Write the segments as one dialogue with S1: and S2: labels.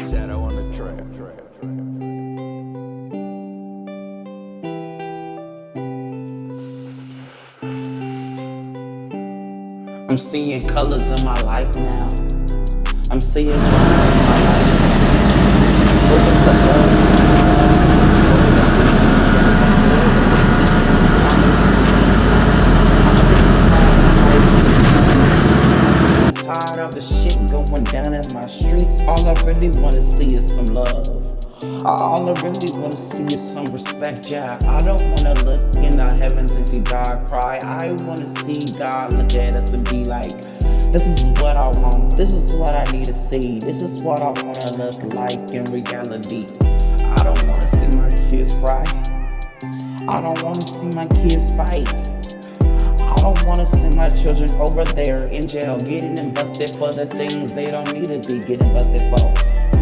S1: Shadow on the track.
S2: I'm seeing colors in my life now. I'm seeing joy in my life now. Looking for love. I'm tired of the shit going down in my streets. All I really wanna see is some love. All I really wanna see is some respect, yeah. I don't wanna look in the heavens and see God cry. I wanna see God look at us and be like, this is what I want, this is what I need to see, this is what I wanna look like in reality. I don't wanna see my kids cry. I don't wanna see my kids fight. I don't wanna see my children over there in jail, getting busted for the things they don't need to be getting busted for,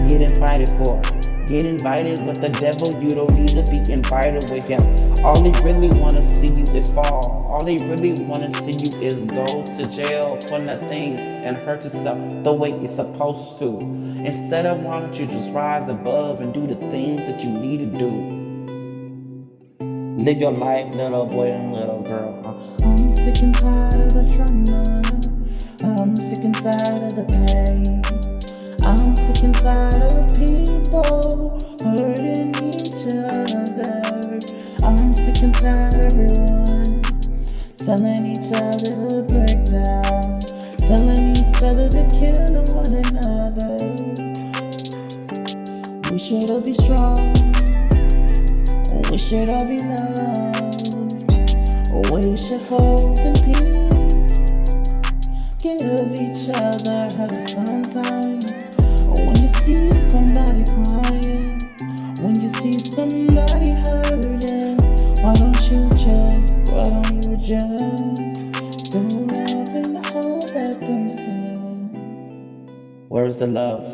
S2: getting fighted for. Get invited with the devil, you don't need to be invited with him. All they really wanna see you is fall. All they really wanna see you is go to jail for nothing and hurt yourself the way it's supposed to. Instead of, why don't you just rise above and do the things that you need to do? Live your life, little boy and little girl.
S3: I'm sick and tired of the drama. I'm sick and tired of the pain. I'm sick and tired of people hurting each other. I'm sick and tired of everyone telling each other to break down, telling each other to kill one another. We should all be strong, we should all be loved, we should hold in peace, give each other hugs sometimes. When you see somebody crying, when you see somebody hurting, why don't you just go up and hold that person?
S2: Where's the love?